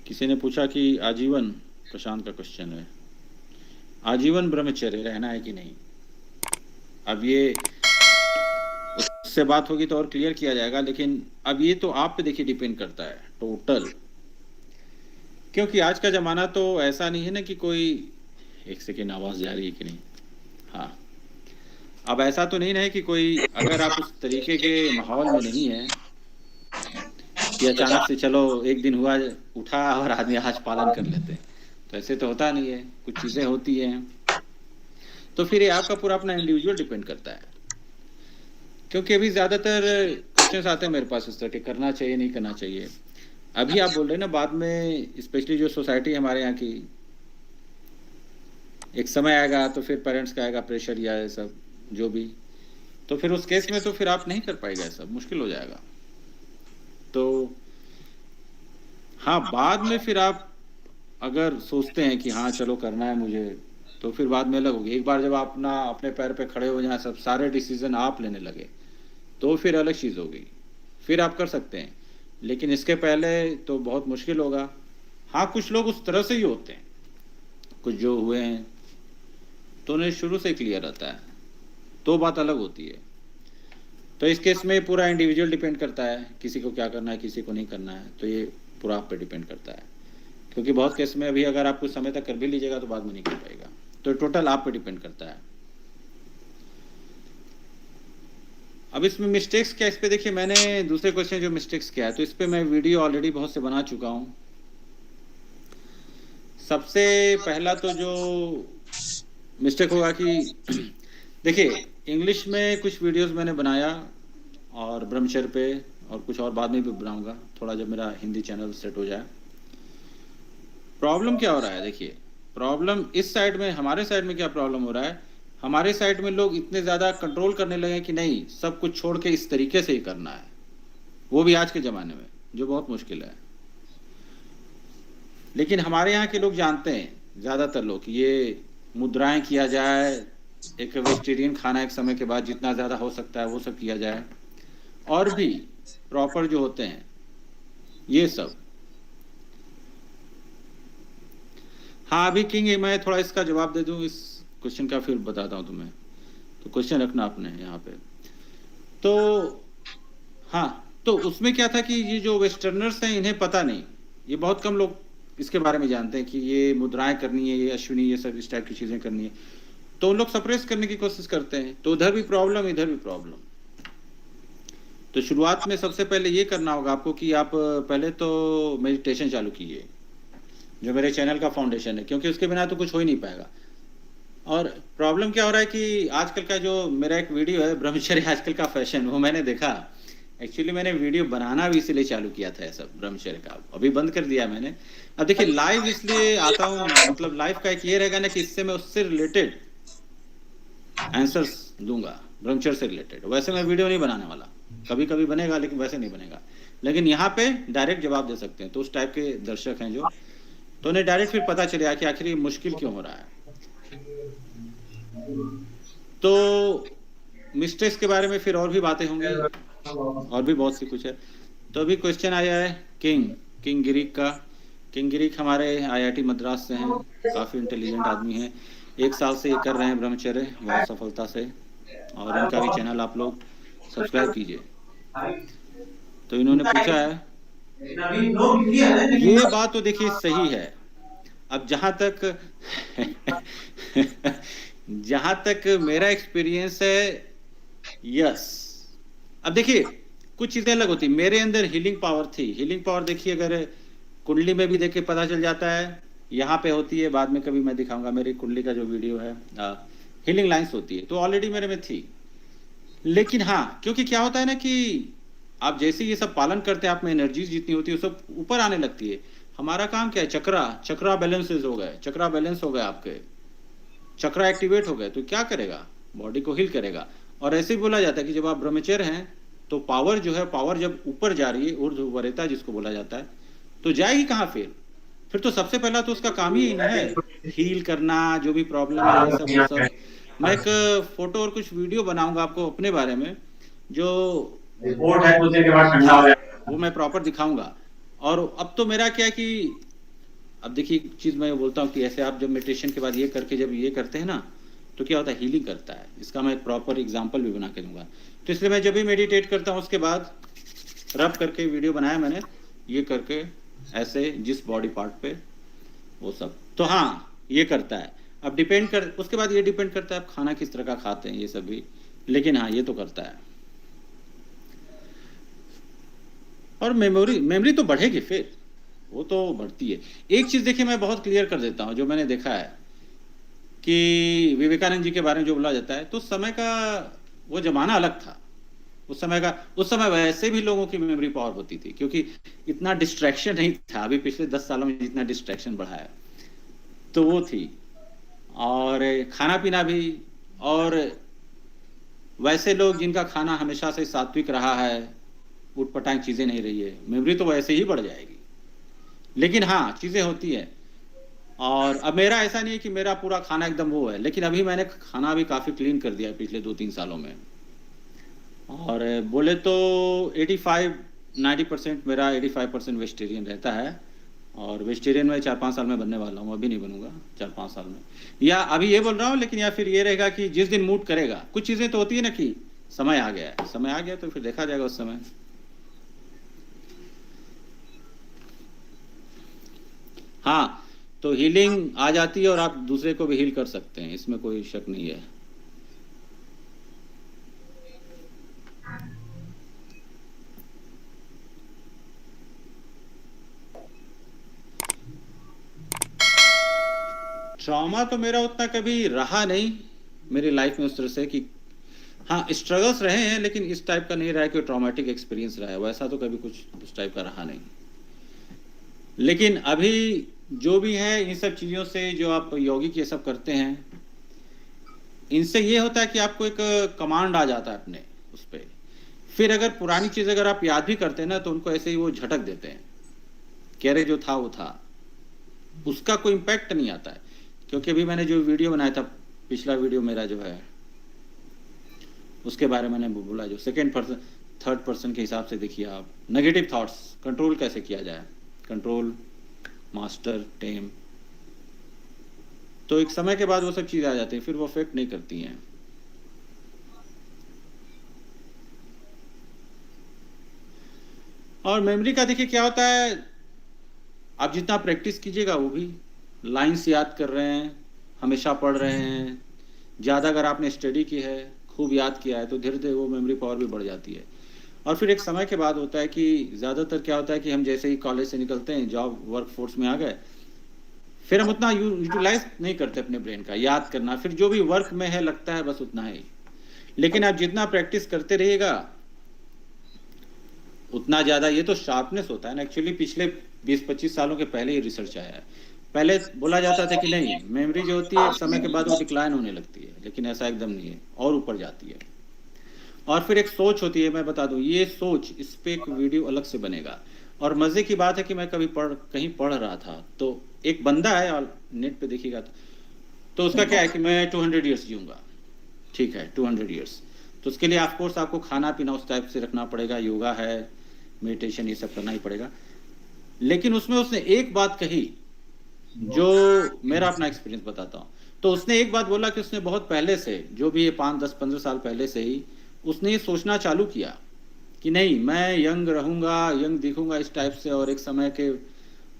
किसी ने पूछा कि आजीवन, प्रशांत का क्वेश्चन है, आजीवन ब्रह्मचर्य रहना है कि नहीं। अब ये उससे बात होगी तो और क्लियर किया जाएगा, लेकिन अब ये तो आप पे देखिए डिपेंड करता है टोटल। क्योंकि आज का ज़माना तो ऐसा नहीं है ना कि कोई, एक सेकेंड आवाज़ जा रही है कि नहीं, हाँ, अब ऐसा तो नहीं है कि कोई, अगर आप उस तरीके के माहौल में नहीं है कि अचानक से चलो एक दिन हुआ, उठा और आदमी आज पालन कर लेते हैं, तो ऐसे तो होता नहीं है, कुछ चीज़ें होती हैं। तो फिर ये आपका पूरा अपना इंडिविजुअल डिपेंड करता है। क्योंकि अभी ज़्यादातर क्वेश्चंस आते हैं मेरे पास इस तरह के, करना चाहिए नहीं करना चाहिए। अभी आप बोल रहे हैं ना, बाद में स्पेशली जो सोसाइटी है हमारे यहाँ की, एक समय आएगा तो फिर पेरेंट्स का आएगा प्रेशर या ये सब जो भी, तो फिर उस केस में तो फिर आप नहीं कर पाएगा, ये सब मुश्किल हो जाएगा। तो हाँ, बाद में फिर आप अगर सोचते हैं कि हाँ चलो करना है मुझे, तो फिर बाद में अलग होगी। एक बार जब आप अपना अपने पैर पे खड़े हो जाए, सब सारे डिसीजन आप लेने लगे, तो फिर अलग चीज़ होगी, फिर आप कर सकते हैं। लेकिन इसके पहले तो बहुत मुश्किल होगा। हाँ, कुछ लोग उस तरह से ही होते हैं, कुछ जो हुए हैं तो उन्हें शुरू से क्लियर रहता है, तो बात अलग होती है। तो इस केस में पूरा इंडिविजुअल डिपेंड करता है, किसी को क्या करना है किसी को नहीं करना है, तो ये पूरा आप पे डिपेंड करता है। क्योंकि बहुत केस में अभी अगर आप कुछ समय तक कर भी लीजिएगा तो बाद में नहीं कर पाएगा, तो टोटल आप पे डिपेंड करता है। अब इसमें मिस्टेक्स क्या, इस पे देखिए मैंने दूसरे क्वेश्चन जो मिस्टेक्स क्या है, तो इस पे मैं वीडियो ऑलरेडी बहुत से बना चुका हूँ। सबसे पहला तो जो मिस्टेक होगा कि देखिए इंग्लिश में कुछ वीडियोस मैंने बनाया और ब्रह्मचर्य पे, और कुछ और बाद में भी बनाऊंगा थोड़ा जब मेरा हिंदी चैनल सेट हो जाए। प्रॉब्लम क्या हो रहा है, देखिए प्रॉब्लम इस साइड में, हमारे साइड में क्या प्रॉब्लम हो रहा है, हमारे साइड में लोग इतने ज़्यादा कंट्रोल करने लगे कि नहीं सब कुछ छोड़ के इस तरीके से ही करना है, वो भी आज के ज़माने में, जो बहुत मुश्किल है। लेकिन हमारे यहाँ के लोग जानते हैं, ज़्यादातर लोग, ये मुद्राएं किया जाए, एक वेजिटेरियन खाना एक समय के बाद जितना ज़्यादा हो सकता है वो सब किया जाए, और भी प्रॉपर जो होते हैं ये सब। हाँ अभी किंग, मैं थोड़ा इसका जवाब दे दूँ इस क्वेश्चन का, फिर बताता हूँ तुम्हें, तो क्वेश्चन रखना आपने यहाँ पे। तो हाँ, तो उसमें क्या था कि ये जो वेस्टर्नर्स हैं इन्हें पता नहीं, ये बहुत कम लोग इसके बारे में जानते हैं कि ये मुद्राएं करनी है, ये अश्विनी, ये सब इस टाइप की चीज़ें करनी है, तो उन लोग सप्रेस करने की कोशिश करते हैं, तो उधर भी प्रॉब्लम इधर भी प्रॉब्लम। तो शुरुआत में सबसे पहले ये करना होगा आपको कि आप पहले तो मेडिटेशन चालू कीजिए, जो मेरे चैनल का फाउंडेशन है, क्योंकि उसके बिना तो कुछ हो ही नहीं पाएगा। और प्रॉब्लम क्या हो रहा है कि आजकल का जो मेरा एक वीडियो है ब्रह्मचर्य आजकल का फैशन, वो मैंने देखा, एक्चुअली मैंने वीडियो बनाना भी इसलिए चालू किया था ऐसा ब्रह्मचर्य का, अभी बंद कर दिया मैंने। अब देखिए लाइव इसलिए आता हूँ, मतलब लाइव का एक ये रहेगा ना कि इससे मैं उससे रिलेटेड आंसर्स दूंगा, ब्रह्मचर्य से रिलेटेड। वैसे मैं वीडियो नहीं बनाने वाला, कभी कभी बनेगा लेकिन वैसे नहीं बनेगा, लेकिन यहाँ पे डायरेक्ट जवाब दे सकते हैं, तो उस टाइप के दर्शक हैं जो, तो उन्हें डायरेक्ट फिर पता चलेगा कि आखिर ये मुश्किल क्यों हो रहा है। तो मिस्टेक्स के बारे में फिर और भी बातें होंगी, और भी बहुत सी कुछ है। तो अभी क्वेश्चन आया है किंग गिरीक का। किंग गिरीक हमारे आईआईटी मद्रास से हैं, काफ़ी इंटेलिजेंट आदमी हैं, 1 साल से ये कर रहे हैं ब्रह्मचर्य बहुत सफलता से, और इनका भी चैनल आप लोग सब्सक्राइब कीजिए। तो इन्होंने पूछा है, ये बात तो देखिए सही है। अब जहां तक मेरा एक्सपीरियंस है, यस, अब देखिए कुछ चीजें अलग होती, मेरे अंदर हीलिंग पावर थी। हीलिंग पावर देखिए अगर कुंडली में भी देख के पता चल जाता है, यहाँ पे होती है, बाद में कभी मैं दिखाऊंगा मेरी कुंडली का जो वीडियो है, हीलिंग लाइंस होती है, तो ऑलरेडी मेरे में थी। लेकिन हाँ, क्योंकि क्या होता है ना कि आप जैसे ये सब पालन करते हैं, आप में एनर्जीज जितनी होती है वो सब ऊपर आने लगती है। हमारा काम क्या है, चक्रा बैलेंसेस हो गए, चक्रा बैलेंस हो गए, आपके चक्रा एक्टिवेट हो गए, तो क्या करेगा, बॉडी को हील करेगा। और ऐसे ही बोला जाता है कि जब आप ब्रह्मचर्य हैं तो पावर जो है, पावर जब ऊपर जा रही है, ऊर्ध्वरेता जिसको बोला जाता है, तो जाएगी कहाँ फिर तो सबसे पहला तो उसका काम ही ना है हील करना, जो भी प्रॉब्लम है ये सब वो सब। मैं एक फोटो और कुछ वीडियो बनाऊंगा आपको अपने बारे में, जो रिपोर्ट है कुछ देर के बाद ठंडा हो जाएगा, वो मैं प्रॉपर दिखाऊंगा। और अब तो मेरा क्या है कि अब देखिए एक चीज़ मैं बोलता हूँ कि ऐसे आप जब मेडिटेशन के बाद ये करके जब ये करते हैं ना, तो क्या होता है, हीलिंग करता है। इसका मैं एक प्रॉपर एग्जांपल भी बना के दूंगा। तो इसलिए मैं जब भी मेडिटेट करता हूँ उसके बाद रब करके वीडियो बनाया मैंने, ये करके ऐसे जिस बॉडी पार्ट पे वो सब, तो हाँ ये करता है। अब डिपेंड कर, उसके बाद ये डिपेंड करता है आप खाना किस तरह का खाते हैं ये सब भी, लेकिन हाँ ये तो करता है। और मेमोरी तो बढ़ेगी, फिर वो तो बढ़ती है। एक चीज देखिए मैं बहुत क्लियर कर देता हूँ, जो मैंने देखा है कि विवेकानंद जी के बारे में जो बोला जाता है, तो समय का वो जमाना अलग था। उस समय वैसे भी लोगों की मेमोरी पावर होती थी, क्योंकि इतना डिस्ट्रैक्शन नहीं था। अभी पिछले 10 सालों में जितना डिस्ट्रैक्शन बढ़ा है, तो वो थी। और खाना पीना भी, और वैसे लोग जिनका खाना हमेशा से सात्विक रहा है, उटपटांग चीजें नहीं रही है, मेमोरी तो वैसे ही बढ़ जाएगी। लेकिन हाँ चीजें होती है। और अब मेरा ऐसा नहीं है कि मेरा पूरा खाना एकदम वो है, लेकिन अभी मैंने खाना भी काफी क्लीन कर दिया है पिछले 2-3 सालों में। और बोले तो 85-90% मेरा 85% वेजिटेरियन रहता है। और वेजिटेरियन में 4-5 साल में बनने वाला हूँ, अभी नहीं बनूंगा 4-5 साल में, या अभी ये बोल रहा हूँ। लेकिन या फिर ये रहेगा कि जिस दिन मूड करेगा, कुछ चीजें तो होती है ना कि समय आ गया है, समय आ गया तो फिर देखा जाएगा उस समय। हाँ, तो हीलिंग आ जाती है और आप दूसरे को भी हील कर सकते हैं, इसमें कोई शक नहीं है। ट्रॉमा तो मेरा उतना कभी रहा नहीं मेरी लाइफ में उस तरह से कि, हाँ स्ट्रगल्स रहे हैं, लेकिन इस टाइप का नहीं रहा है कि ट्रॉमेटिक एक्सपीरियंस रहा है, वैसा तो कभी कुछ उस टाइप का रहा नहीं। लेकिन अभी जो भी है इन सब चीज़ों से, जो आप यौगिक ये सब करते हैं, इनसे ये होता है कि आपको एक कमांड आ जाता है अपने उस पर। फिर अगर पुरानी चीज़ अगर आप याद भी करते हैं ना, तो उनको ऐसे ही वो झटक देते हैं, कह रहे जो था वो था, उसका कोई इम्पैक्ट नहीं आता है। क्योंकि अभी मैंने जो वीडियो बनाया था, पिछला वीडियो मेरा जो है, उसके बारे में मैंने बोला, जो सेकेंड पर्सन थर्ड पर्सन के हिसाब से देखिए आप, नेगेटिव थॉट्स कंट्रोल कैसे किया जाए, कंट्रोल, मास्टर, टेम। तो एक समय के बाद वो सब चीज़ आ जाती है, फिर वो अफेक्ट नहीं करती हैं। और मेमोरी का देखिए क्या होता है, आप जितना प्रैक्टिस कीजिएगा, वो भी लाइंस याद कर रहे हैं, हमेशा पढ़ रहे हैं, ज़्यादा अगर आपने स्टडी की है, खूब याद किया है, तो धीरे धीरे वो मेमोरी पावर भी बढ़ जाती है। और फिर एक समय के बाद होता है कि ज़्यादातर क्या होता है कि हम जैसे ही कॉलेज से निकलते हैं, जॉब वर्क फोर्स में आ गए, फिर हम उतना यूटिलाइज नहीं करते अपने ब्रेन का याद करना, फिर जो भी वर्क में है लगता है बस उतना ही। लेकिन आप जितना प्रैक्टिस करते रहिएगा उतना ज़्यादा, ये तो शार्पनेस होता है ना एक्चुअली। पिछले 20-25 सालों के पहले ही रिसर्च आया है। पहले बोला जाता था कि नहीं, मेमोरी जो होती है एक समय के बाद वो डिक्लाइन होने लगती है, लेकिन ऐसा एकदम नहीं है, और ऊपर जाती है। और फिर एक सोच होती है, मैं बता दूं, ये सोच, इस पे एक वीडियो अलग से बनेगा। और मजे की बात है कि मैं कभी कहीं पढ़ रहा था, तो एक बंदा है, और नेट पे देखिएगा तो उसका क्या है कि मैं 200 ईयर्स जीऊंगा, ठीक है 200 ईयर्स। तो उसके लिए ऑफकोर्स आपको खाना पीना उस टाइप से रखना पड़ेगा, योगा है, मेडिटेशन, ये सब करना ही पड़ेगा। लेकिन उसमें उसने एक बात कही, जो मेरा अपना एक्सपीरियंस बताता हूँ। तो उसने एक बात बोला कि उसने बहुत पहले से, जो भी ये 5-10-15 साल पहले से ही उसने ये सोचना चालू किया कि नहीं मैं यंग रहूंगा, यंग दिखूंगा इस टाइप से, और एक समय के,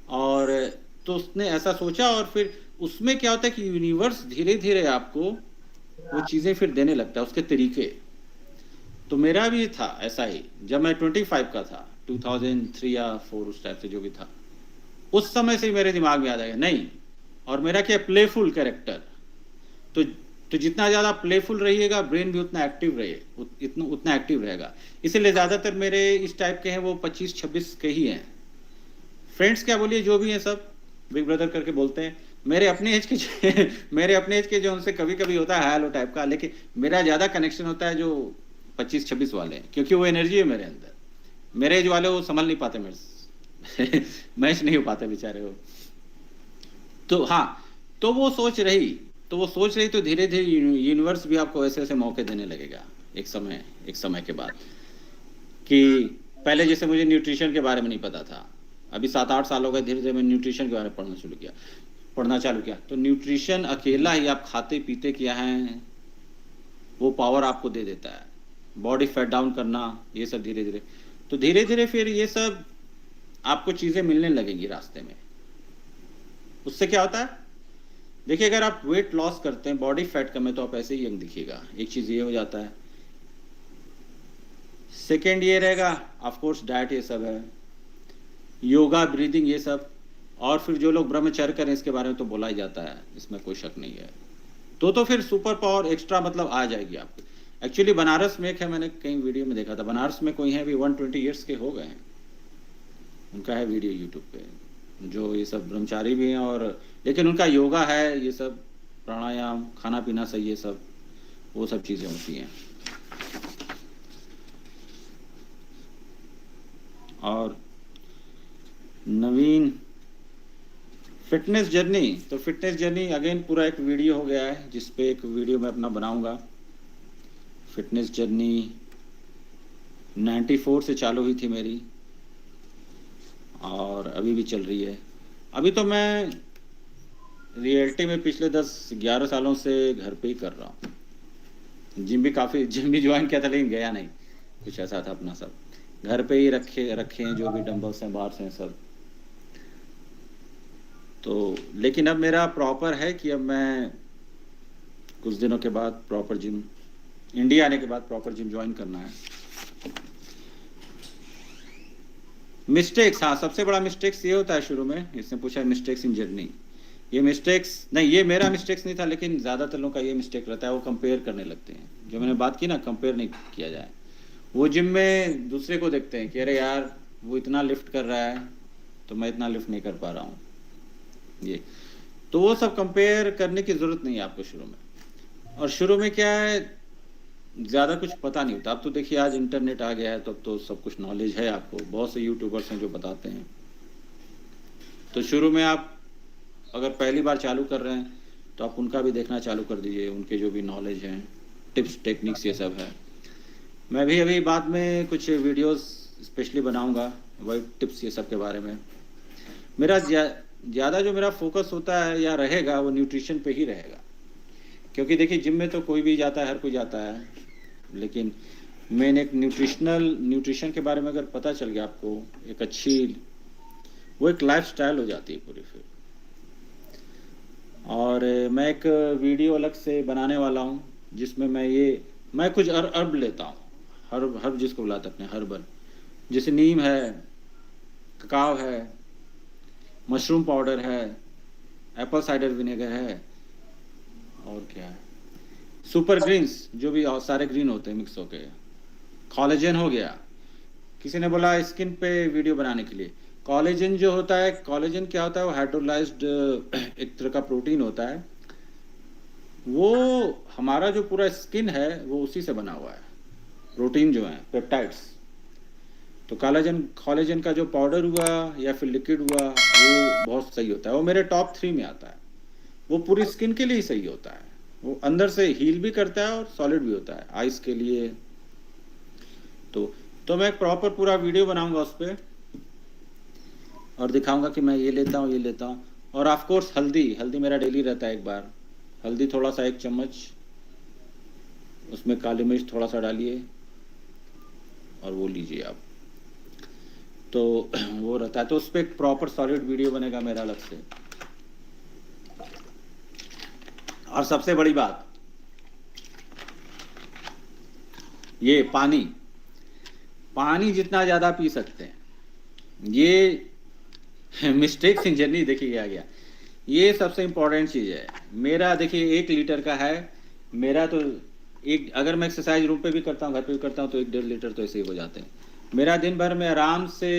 और तो उसने ऐसा सोचा। और फिर उसमें क्या होता है कि यूनिवर्स धीरे धीरे आपको वो चीज़ें फिर देने लगता है, उसके तरीके। तो मेरा भी था ऐसा ही, जब मैं 25 का था, 2003 या 4 उस टाइप से जो भी था, उस समय से मेरे दिमाग में आ जाएगा नहीं। और मेरा क्या, प्लेफुल कैरेक्टर, तो जितना ज़्यादा प्लेफुल रहिएगा, ब्रेन भी उतना एक्टिव रहे, उतना एक्टिव रहेगा। इसीलिए ज़्यादातर मेरे इस टाइप के हैं वो 25-26 के ही हैं। फ्रेंड्स क्या बोलिए, जो भी हैं सब बिग ब्रदर करके बोलते हैं, मेरे अपने एज के मेरे अपने एज के जो, उनसे कभी कभी होता है हेलो टाइप का, लेकिन मेरा ज़्यादा कनेक्शन होता है जो 25-26 वाले हैं, क्योंकि वो एनर्जी है मेरे अंदर। मेरे एज वाले वो संभल नहीं पाते मेरे से मैच नहीं हो पाते बेचारे वो। तो हाँ, तो वो सोच रही तो धीरे धीरे यूनिवर्स भी आपको ऐसे ऐसे मौके देने लगेगा एक समय के बाद। कि पहले जैसे मुझे न्यूट्रिशन के बारे में नहीं पता था, अभी 7-8 साल हो गए, धीरे धीरे मैंने न्यूट्रिशन के बारे में पढ़ना चालू किया। तो न्यूट्रिशन अकेला ही आप खाते पीते क्या हैं वो पावर आपको दे देता है। बॉडी फैट डाउन करना, ये सब धीरे धीरे, तो धीरे धीरे फिर ये सब आपको चीज़ें मिलने लगेंगी रास्ते में। उससे क्या होता है, देखिए अगर आप वेट लॉस करते हैं, बॉडी फैट कम है, तो आप ऐसे ही यंग दिखिएगा, एक चीज़ ये हो जाता है। सेकेंड ये रहेगा, ऑफ कोर्स डाइट ये सब है, योगा, ब्रीदिंग, ये सब। और फिर जो लोग ब्रह्मचर्य करें, इसके बारे में तो बोला ही जाता है, इसमें कोई शक नहीं है। तो फिर सुपर पावर एक्स्ट्रा मतलब आ जाएगी आपको। एक्चुअली बनारस में एक है, मैंने कहीं वीडियो में देखा था, बनारस में कोई है अभी 120 ईयर्स के हो गए हैं, उनका है वीडियो यूट्यूब पे, जो ये सब ब्रह्मचारी भी हैं, और लेकिन उनका योगा है, ये सब प्राणायाम, खाना पीना सही, ये सब वो सब चीज़ें होती हैं। और नवीन फिटनेस जर्नी, तो फिटनेस जर्नी अगेन पूरा एक वीडियो हो गया है, जिसपे एक वीडियो मैं अपना बनाऊंगा। फिटनेस जर्नी 94 से चालू हुई थी मेरी, और अभी भी चल रही है। अभी तो मैं रियलिटी में पिछले 10-11 सालों से घर पे ही कर रहा हूँ। जिम भी ज्वाइन किया था, लेकिन गया नहीं, कुछ ऐसा था अपना, सब घर पे ही रखे हैं, जो भी डंबल्स हैं बाहर से हैं सब। तो लेकिन अब मेरा प्रॉपर है कि अब मैं कुछ दिनों के बाद प्रॉपर जिम, इंडिया आने के बाद प्रॉपर जिम ज्वाइन करना है। मिस्टेक्स, हाँ, सबसे बड़ा मिस्टेक्स ये होता है शुरू में, इसने पूछा मिस्टेक्स इन जर्नी। ये मिस्टेक्स नहीं, ये मेरा मिस्टेक्स नहीं था, लेकिन ज़्यादातर लोगों का ये मिस्टेक रहता है, वो कंपेयर करने लगते हैं। जो मैंने बात की ना, कंपेयर नहीं किया जाए। वो जिम में दूसरे को देखते हैं कि अरे यार वो इतना लिफ्ट कर रहा है, तो मैं इतना लिफ्ट नहीं कर पा रहा हूँ, ये तो वो सब कंपेयर करने की ज़रूरत नहीं है आपको शुरू में। और शुरू में क्या है, ज़्यादा कुछ पता नहीं होता। अब तो देखिए आज इंटरनेट आ गया है, तो अब तो सब कुछ नॉलेज है आपको, बहुत से यूट्यूबर्स हैं जो बताते हैं। तो शुरू में आप अगर पहली बार चालू कर रहे हैं, तो आप उनका भी देखना चालू कर दीजिए, उनके जो भी नॉलेज हैं, टिप्स टेक्निक्स, ये सब है। मैं भी अभी बाद में कुछ वीडियोस स्पेशली बनाऊंगा, वही टिप्स ये सब के बारे में। मेरा ज़्यादा जो मेरा फोकस होता है या रहेगा, वो न्यूट्रिशन पे ही रहेगा। क्योंकि देखिए जिम में तो कोई भी जाता है, हर कोई जाता है, लेकिन मेन एक न्यूट्रिशन के बारे में अगर पता चल गया आपको, एक अच्छी वो एक लाइफ स्टाइल हो जाती है पूरी फिर। और मैं एक वीडियो अलग से बनाने वाला हूँ, जिसमें मैं कुछ अर्ब लेता हूँ, हर्ब जिसको बुलाते अपने हर्बल, जैसे नीम है, ककाव है, मशरूम पाउडर है, एप्पल साइडर विनेगर है, और क्या है, सुपर ग्रीन्स, जो भी सारे ग्रीन होते हैं मिक्स होके, कॉलेजन हो गया। किसी ने बोला स्किन पे वीडियो बनाने के लिए, कॉलेजन जो होता है, कॉलेजन क्या होता है, वो हाइड्रोलाइज्ड एक तरह का प्रोटीन होता है। वो हमारा जो पूरा स्किन है वो उसी से बना हुआ है, प्रोटीन जो है, पेप्टाइड्स। तो कॉलेजन का जो पाउडर हुआ या फिर लिक्विड हुआ, वो बहुत सही होता है, वो मेरे टॉप 3 में आता है। वो पूरी स्किन के लिए ही सही होता है, वो अंदर से हील भी करता है और सॉलिड भी होता है आइस के लिए। तो मैं प्रॉपर पूरा वीडियो बनाऊंगा उस पर, और दिखाऊंगा कि मैं ये लेता हूँ। और ऑफ कोर्स हल्दी मेरा डेली रहता है। एक बार हल्दी थोड़ा सा 1 चम्मच, उसमें काली मिर्च थोड़ा सा डालिए और वो लीजिए आप, तो वो रहता है। तो उस पर एक प्रॉपर सॉलिड वीडियो बनेगा मेरा अलग से। और सबसे बड़ी बात, ये पानी जितना ज़्यादा पी सकते हैं, ये मिस्टेक्स इन जर्नी देखिए आ गया, ये सबसे इम्पोर्टेंट चीज़ है। मेरा देखिए 1 लीटर का है मेरा, तो एक, अगर मैं एक्सरसाइज रूम पे भी करता हूँ, घर पे भी करता हूँ, तो 1-1.5 लीटर तो ऐसे ही हो जाते हैं। मेरा दिन भर में आराम से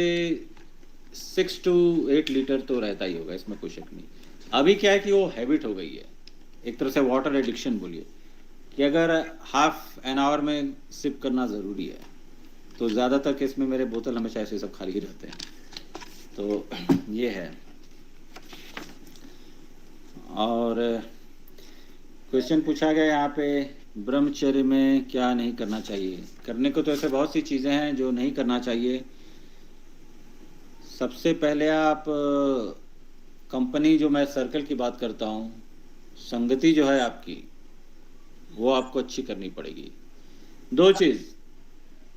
6 to 8 लीटर तो रहता ही होगा, इसमें कोई शक नहीं। अभी क्या है कि वो हैबिट हो गई है, एक तरह से वाटर एडिक्शन बोलिए, कि अगर हाफ एन आवर में सिप करना ज़रूरी है, तो ज़्यादातर केस में मेरे बोतल हमेशा ऐसे सब खाली ही रहते हैं। तो ये है। और क्वेश्चन पूछा गया यहाँ पे, ब्रह्मचर्य में क्या नहीं करना चाहिए। करने को तो ऐसे बहुत सी चीज़ें हैं जो नहीं करना चाहिए। सबसे पहले आप कंपनी, जो मैं सर्कल की बात करता हूँ, संगति जो है आपकी, वो आपको अच्छी करनी पड़ेगी। दो चीज़,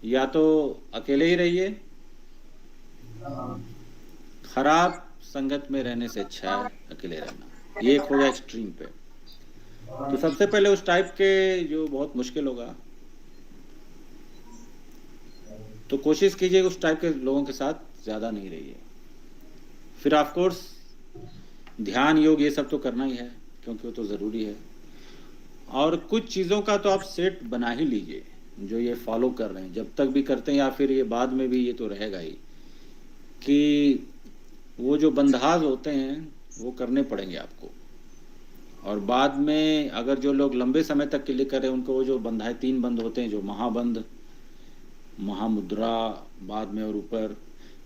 या तो अकेले ही रहिए, खराब संगत में रहने से अच्छा है अकेले रहना, ये एक हो गया एक्सट्रीम पे। तो सबसे पहले उस टाइप के जो बहुत मुश्किल होगा, तो कोशिश कीजिए उस टाइप के लोगों के साथ ज़्यादा नहीं रहिए। फिर ऑफ कोर्स ध्यान, योग, ये सब तो करना ही है, क्योंकि वो तो ज़रूरी है। और कुछ चीज़ों का तो आप सेट बना ही लीजिए, जो ये फॉलो कर रहे हैं, जब तक भी करते हैं या फिर ये बाद में भी, ये तो रहेगा ही कि वो जो बंधाज होते हैं वो करने पड़ेंगे आपको। और बाद में अगर जो लोग लंबे समय तक के लिए कर रहे हैं, उनको वो जो बंधाए 3 बंद होते हैं, जो महाबंध, महामुद्रा, बाद में और ऊपर।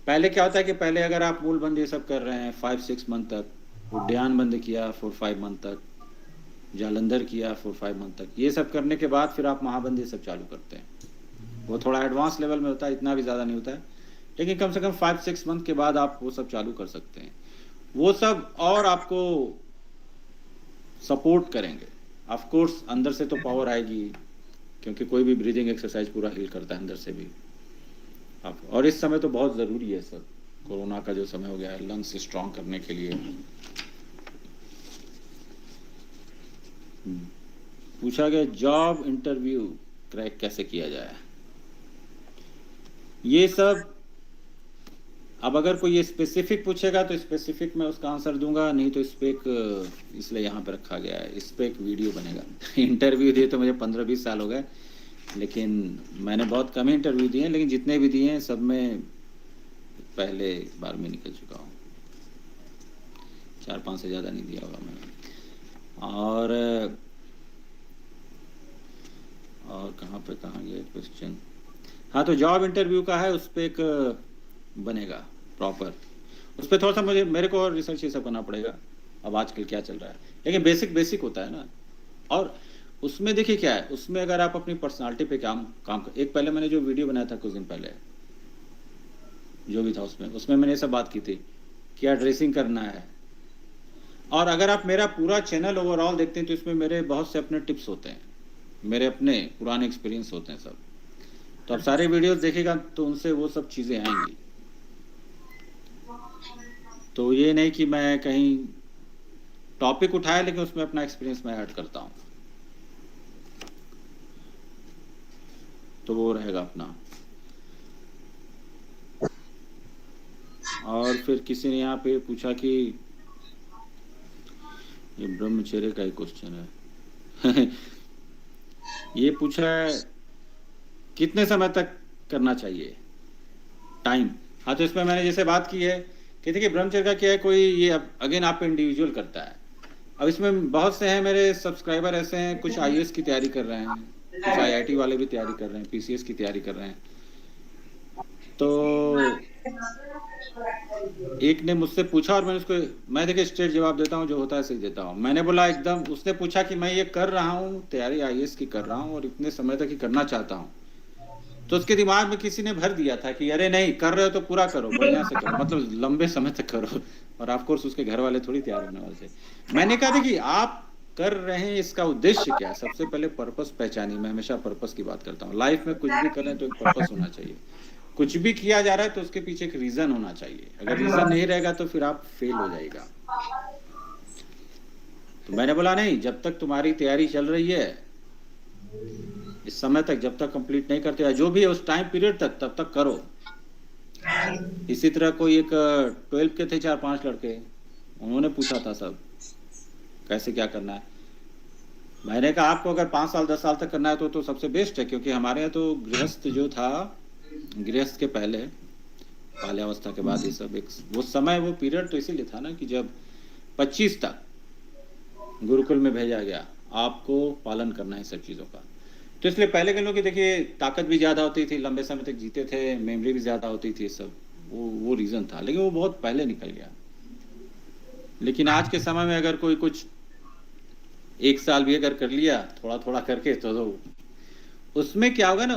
पहले क्या होता है कि पहले अगर आप मूल बंद ये सब कर रहे हैं 5-6 मंथ तक, उड्डयन बंद किया 4-5 मंथ तक, जालंधर किया 4-5 मंथ तक, ये सब करने के बाद फिर आप महाबंद ये सब चालू करते हैं। वो थोड़ा एडवांस लेवल में होता है, इतना भी ज़्यादा नहीं होता है, लेकिन कम से कम 5-6 मंथ के बाद आप वो सब चालू कर सकते हैं। वो सब और आपको सपोर्ट करेंगे। ऑफ कोर्स अंदर से तो पावर आएगी, क्योंकि कोई भी ब्रीदिंग एक्सरसाइज पूरा हील करता है अंदर से भी आप। और इस समय तो बहुत ज़रूरी है सर, कोरोना का जो समय हो गया है, लंग्स स्ट्रॉन्ग करने के लिए। पूछा गया जॉब इंटरव्यू क्रैक कैसे किया जाए, ये सब। अब अगर कोई ये स्पेसिफिक पूछेगा तो स्पेसिफिक मैं उसका आंसर दूंगा, नहीं तो इस पे एक, इसलिए यहाँ पे रखा गया है, इस पे एक वीडियो बनेगा। इंटरव्यू दिए तो मुझे 15-20 साल हो गए, लेकिन मैंने बहुत कम इंटरव्यू दिए हैं, लेकिन जितने भी दिए हैं सब में पहले बार में निकल चुका हूँ। 4-5 से ज़्यादा नहीं दिया होगा मैंने। और कहाँ गया क्वेश्चन। हाँ, तो जॉब इंटरव्यू का है, उस पर एक बनेगा प्रॉपर। उस पर थोड़ा सा मेरे को और रिसर्च ये सब करना पड़ेगा, अब आजकल क्या चल रहा है, लेकिन बेसिक होता है ना। और उसमें देखिए क्या है, उसमें अगर आप अपनी पर्सनालिटी पे काम कर, एक पहले मैंने जो वीडियो बनाया था कुछ दिन पहले, जो भी था उसमें मैंने ये सब बात की थी, क्या ड्रेसिंग करना है। और अगर आप मेरा पूरा चैनल ओवरऑल देखते हैं तो इसमें मेरे बहुत से अपने टिप्स होते हैं, मेरे अपने पुराने एक्सपीरियंस होते हैं सब। तो आप सारे वीडियोस देखिएगा तो उनसे वो सब चीज़ें आएंगी। तो ये नहीं कि मैं कहीं टॉपिक उठाया लेकिन उसमें अपना एक्सपीरियंस मैं ऐड करता हूँ, तो वो रहेगा अपना। और फिर किसी ने यहाँ पे पूछा कि ये ब्रह्मचर्य का ही क्वेश्चन है ये पूछा है कितने समय तक करना चाहिए, टाइम। हाँ, तो इसमें मैंने जैसे बात की है कि देखिए ब्रह्मचर्य का क्या है, कोई ये अगेन आप पे इंडिविजुअल करता है। अब इसमें बहुत से हैं मेरे सब्सक्राइबर ऐसे हैं, कुछ आईएएस की तैयारी कर रहे हैं, कुछ आईआईटी वाले भी तैयारी कर रहे हैं, पीसीएस की तैयारी कर रहे हैं। तो एक ने मुझसे पूछा और मैंने उसको, मैं देखिए स्ट्रेट जवाब देता हूँ, जो होता है सही देता हूँ। मैंने बोला एकदम, उसने पूछा कि मैं ये कर रहा हूँ तैयारी आईएएस की कर रहा हूँ और इतने समय तक ही करना चाहता हूँ, तो उसके दिमाग में किसी ने भर दिया था कि अरे नहीं, कर रहे हो तो पूरा करो, बढ़िया से करो, मतलब लंबे समय तक करो। और ऑफ कोर्स उसके घर वाले थोड़ी तैयार होने वाले थे। मैंने कहा था कि आप कर रहे हैं, इसका उद्देश्य क्या है, सबसे पहले पर्पस पहचानिए। मैं हमेशा पर्पस की बात करता हूँ, लाइफ में कुछ भी कर रहे हैं तो एक पर्पस होना चाहिए। कुछ भी किया जा रहा है तो उसके पीछे एक रीजन होना चाहिए, अगर रीजन नहीं रहेगा तो फिर आप फेल हो जाएगा। तो मैंने बोला नहीं, जब तक तुम्हारी तैयारी चल रही है, इस समय तक जब तक कंप्लीट नहीं करते, जो भी है उस टाइम पीरियड तक, तब तक करो। इसी तरह कोई एक 12 के थे 4-5 लड़के, उन्होंने पूछा था सब कैसे क्या करना है। मैंने कहा आपको अगर 5 साल 10 साल तक करना है तो सबसे बेस्ट है, क्योंकि हमारे यहाँ तो गृहस्थ जो था, गृहस्थ के पहले बाल्यावस्था के बाद ये सब एक वो समय, वो पीरियड तो इसीलिए था ना कि जब 25 तक गुरुकुल में भेजा गया, आपको पालन करना है सब चीज़ों का। तो इसलिए पहले के लोगों की देखिए ताकत भी ज़्यादा होती थी, लंबे समय तक जीते थे, मेमोरी भी ज़्यादा होती थी, सब वो रीज़न था, लेकिन वो बहुत पहले निकल गया। लेकिन आज के समय में अगर कोई कुछ 1 साल भी अगर कर लिया थोड़ा थोड़ा करके, तो उसमें क्या होगा ना,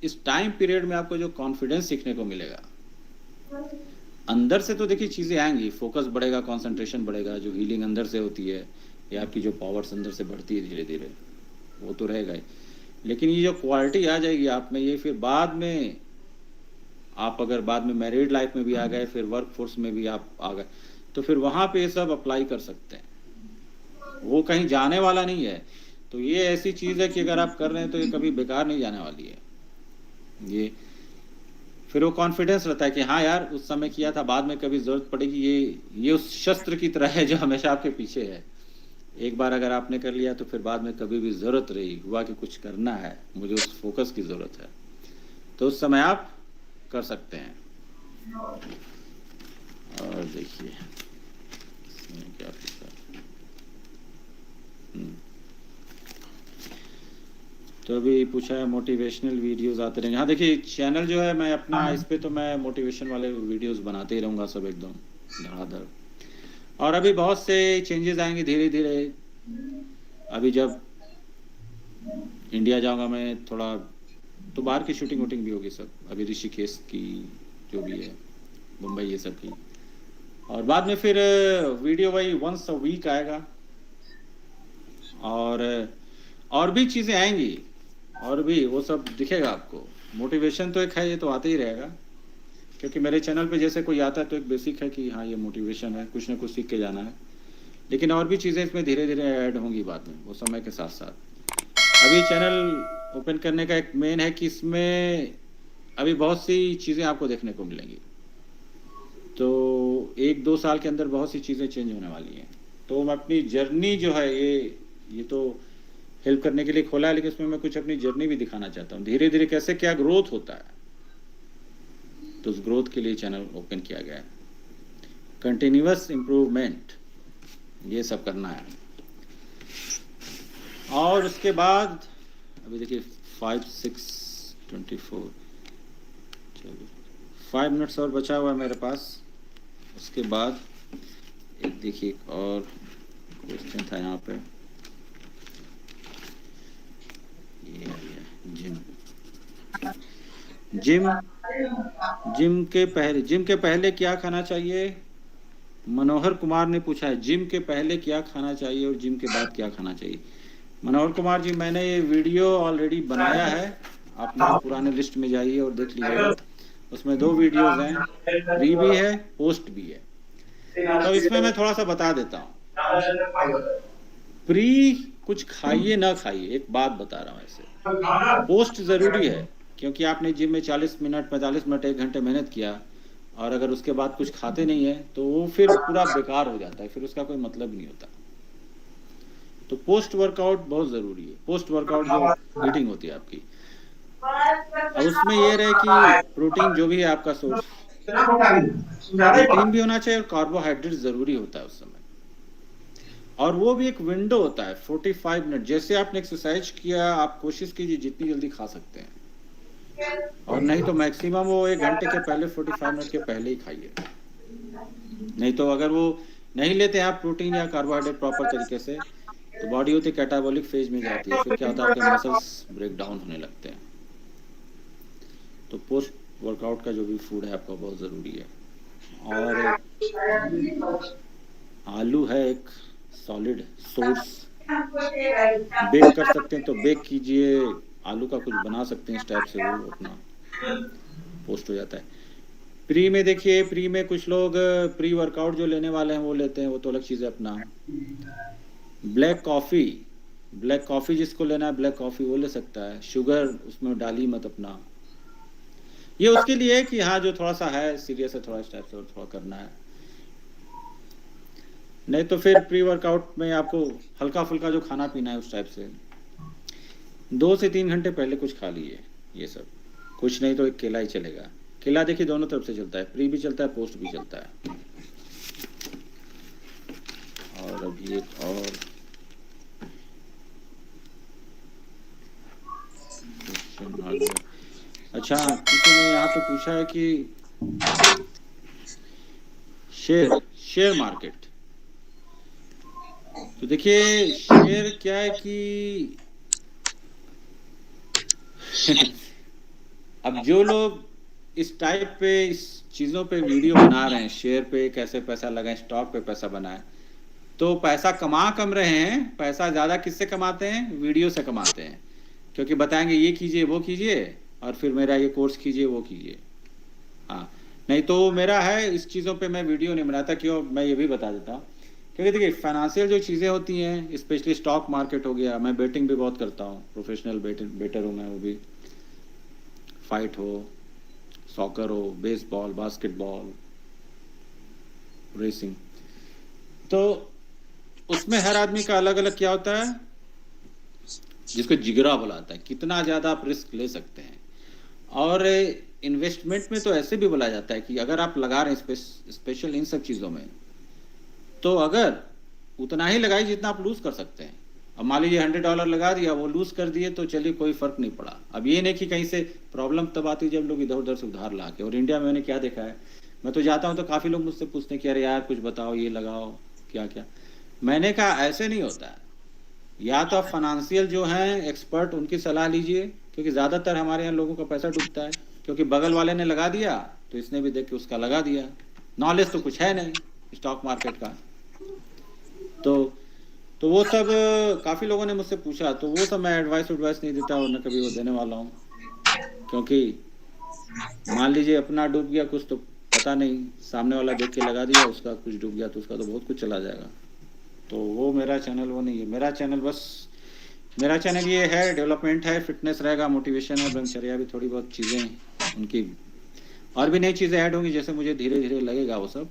इस टाइम पीरियड में आपको जो कॉन्फिडेंस सीखने को मिलेगा, अंदर से तो देखिए चीज़ें आएंगी, फोकस बढ़ेगा, कंसंट्रेशन बढ़ेगा, जो हीलिंग अंदर से होती है या आपकी जो पावर्स अंदर से बढ़ती है धीरे धीरे, वो तो रहेगा ही। लेकिन ये जो क्वालिटी आ जाएगी आप में, ये फिर बाद में आप अगर बाद में मैरिड लाइफ में भी आ गए, फिर वर्क फोर्स में भी आप आ गए, तो फिर वहाँ पे ये सब अप्लाई कर सकते हैं, वो कहीं जाने वाला नहीं है। तो ये ऐसी चीज़ है कि अगर आप कर रहे हैं तो ये कभी बेकार नहीं जाने वाली है। ये फिर वो कॉन्फिडेंस रहता है कि हाँ यार उस समय किया था, बाद में कभी जरूरत पड़ेगी। ये उस शस्त्र की तरह है जो हमेशा आपके पीछे है। एक बार अगर आपने कर लिया तो फिर बाद में कभी भी जरूरत रही, हुआ कि कुछ करना है, मुझे उस फोकस की जरूरत है, तो उस समय आप कर सकते हैं। और देखिए इसमें क्या पूछा। तो अभी पूछा है मोटिवेशनल वीडियोस आते रहेंगे। हाँ देखिए चैनल जो है मैं अपना, इस पे तो मैं मोटिवेशन वाले वीडियोस बनाते ही रहूँगा, सब एकदम धड़ाधड़। और अभी बहुत से चेंजेस आएंगे धीरे धीरे। अभी जब इंडिया जाऊंगा मैं थोड़ा, तो बाहर की शूटिंग वूटिंग भी होगी सब, अभी ऋषिकेश की जो भी है, मुंबई, ये सब की। और बाद में फिर वीडियो वही वंस अ वीक आएगा। और भी चीज़ें आएंगी, और भी वो सब दिखेगा आपको। मोटिवेशन तो एक है, ये तो आते ही रहेगा, क्योंकि मेरे चैनल पे जैसे कोई आता है तो एक बेसिक है कि हाँ ये मोटिवेशन है, कुछ ना कुछ सीख के जाना है। लेकिन और भी चीज़ें इसमें धीरे धीरे ऐड होंगी बाद में, वो समय के साथ साथ। अभी चैनल ओपन करने का एक मेन है कि इसमें अभी बहुत सी चीज़ें आपको देखने को मिलेंगी। तो 1-2 साल के अंदर बहुत सी चीज़ें चेंज होने वाली हैं। तो मैं अपनी जर्नी जो है, ये तो हेल्प करने के लिए खोला है, लेकिन इसमें मैं कुछ अपनी जर्नी भी दिखाना चाहता हूँ, धीरे धीरे कैसे क्या ग्रोथ होता है। तो उस ग्रोथ के लिए चैनल ओपन किया गया है। कंटिन्यूअस इम्प्रूवमेंट, ये सब करना है। और उसके बाद अभी देखिए 5-6-24, चलिए 5 मिनट्स और बचा हुआ है मेरे पास। उसके बाद एक देखिए एक और क्वेश्चन था यहाँ पे, जिम के पहले क्या खाना चाहिए? मनोहर कुमार ने पूछा है, जिम के पहले क्या खाना चाहिए और जिम के बाद क्या खाना चाहिए। मनोहर कुमार जी, मैंने ये वीडियो ऑलरेडी बनाया है, आप मेरे पुराने लिस्ट में जाइए और देख लीजिएगा। उसमें 2 वीडियोस हैं, प्री भी है, पोस्ट भी है। तो इसमें मैं थोड़ा सा बता देता हूँ। प्री कुछ खाइए ना खाइए, एक बात बता रहा हूँ ऐसे। पोस्ट जरूरी है, क्योंकि आपने जिम में 40 मिनट 45 मिनट 1 घंटे मेहनत किया, और अगर उसके बाद कुछ खाते नहीं है तो वो फिर पूरा बेकार हो जाता है, फिर उसका कोई मतलब नहीं होता। तो पोस्ट वर्कआउट बहुत जरूरी है। पोस्ट वर्कआउट जो ईटिंग होती है आपकी, अब उसमें ये रहे कि प्रोटीन जो भी है आपका सोर्स, प्रोटीन भी होना चाहिए और कार्बोहाइड्रेट जरूरी होता है उस समय। और वो भी एक विंडो होता है 45 मिनट। जैसे आपने एक्सरसाइज किया, आप कोशिश कीजिए जितनी जल्दी खा सकते हैं, और नहीं तो मैक्सिमम वो 1 घंटे के पहले, 45 मिनट के पहले ही खाइए। नहीं तो अगर वो नहीं लेते हैं आप प्रोटीन या कार्बोहाइड्रेट प्रॉपर तरीके से, तो बॉडी होती है कैटाबॉलिक फेज में जाती है, फिर क्या होता है आपके मसल्स ब्रेक डाउन होने लगते हैं। तो पोस्ट वर्कआउट का जो भी फूड है आपका बहुत ज़रूरी है। और आलू है एक सॉलिड सोर्स, बेक कर सकते हैं तो बेक कीजिए, आलू का कुछ बना सकते हैं इस टाइप से, वो अपना पोस्ट हो जाता है। प्री में देखिए, प्री में कुछ लोग प्री वर्कआउट जो लेने वाले हैं वो लेते हैं, वो तो अलग चीज़ है अपना। ब्लैक कॉफ़ी जिसको लेना है ब्लैक कॉफ़ी वो ले सकता है, शुगर उसमें डाली मत अपना। ये उसके लिए है कि हाँ जो थोड़ा सा है सीरियस है, थोड़ा इस टाइप से और थोड़ा करना है। नहीं तो फिर प्री वर्कआउट में आपको हल्का फुल्का जो खाना पीना है उस टाइप से 2 से 3 घंटे पहले कुछ खा लीजिए। ये सब कुछ नहीं तो एक केला ही चलेगा। केला देखिए दोनों तरफ से चलता है, प्री भी चलता है, पोस्ट भी चलता है। और अभी एक और क्वेश्चन आ गया। अच्छा, किसी ने यहाँ पे पूछा है कि शेयर मार्केट। तो देखिए शेयर क्या है कि अब जो लोग इस टाइप पे इस चीज़ों पे वीडियो बना रहे हैं, शेयर पे कैसे पैसा लगाएं, स्टॉक पे पैसा बनाएं, तो पैसा कमा कम रहे हैं, पैसा ज़्यादा किससे कमाते हैं? वीडियो से कमाते हैं, क्योंकि बताएंगे ये कीजिए वो कीजिए और फिर मेरा ये कोर्स कीजिए वो कीजिए। हाँ, नहीं तो मेरा है इस चीज़ों पे मैं वीडियो नहीं बनाता। क्यों? मैं ये भी बता देता हूँ, क्योंकि देखिए फाइनेंशियल जो चीज़ें होती हैं, स्पेशली स्टॉक मार्केट हो गया, मैं बेटिंग भी बहुत करता हूँ, प्रोफेशनल बेटर हूँ मैं, वो भी फाइट हो, सॉकर हो, बेसबॉल, बास्केटबॉल, रेसिंग, तो उसमें हर आदमी का अलग अलग क्या होता है, जिसको जिगरा बुलाता है, कितना ज़्यादा आप रिस्क ले सकते हैं। और इन्वेस्टमेंट में तो ऐसे भी बोला जाता है कि अगर आप लगा रहे हैं स्पेशल इन सब चीज़ों में, तो अगर उतना ही लगाइए जितना आप लूज कर सकते हैं। अब मान लीजिए $100 लगा दिया, वो लूज कर दिए तो चलिए कोई फर्क नहीं पड़ा। अब ये नहीं कि कहीं से प्रॉब्लम तब आती है जब लोग इधर उधर से उधार ला के। और इंडिया में मैंने क्या देखा है, मैं तो जाता हूँ तो काफ़ी लोग मुझसे पूछते हैं कि अरे यार कुछ बताओ, ये लगाओ, क्या क्या। मैंने कहा ऐसे नहीं होता है, या तो आप फाइनेंशियल जो हैं एक्सपर्ट उनकी सलाह लीजिए, क्योंकि ज़्यादातर हमारे यहाँ लोगों का पैसा डूबता है, क्योंकि बगल वाले ने लगा दिया तो इसने भी देख के उसका लगा दिया। नॉलेज तो कुछ है नहीं स्टॉक मार्केट का। तो वो सब काफ़ी लोगों ने मुझसे पूछा, तो वो सब मैं एडवाइस नहीं देता और न कभी वो देने वाला हूँ, क्योंकि मान लीजिए अपना डूब गया कुछ तो पता नहीं, सामने वाला देख के लगा दिया, उसका कुछ डूब गया तो उसका तो बहुत कुछ चला जाएगा। तो वो मेरा चैनल वो नहीं है। मेरा चैनल ये है, डेवलपमेंट है, फिटनेस रहेगा, मोटिवेशन है, ब्रह्मचर्या भी, थोड़ी बहुत चीज़ें उनकी और भी नई चीज़ें ऐड होंगी, जैसे मुझे धीरे धीरे लगेगा वो सब।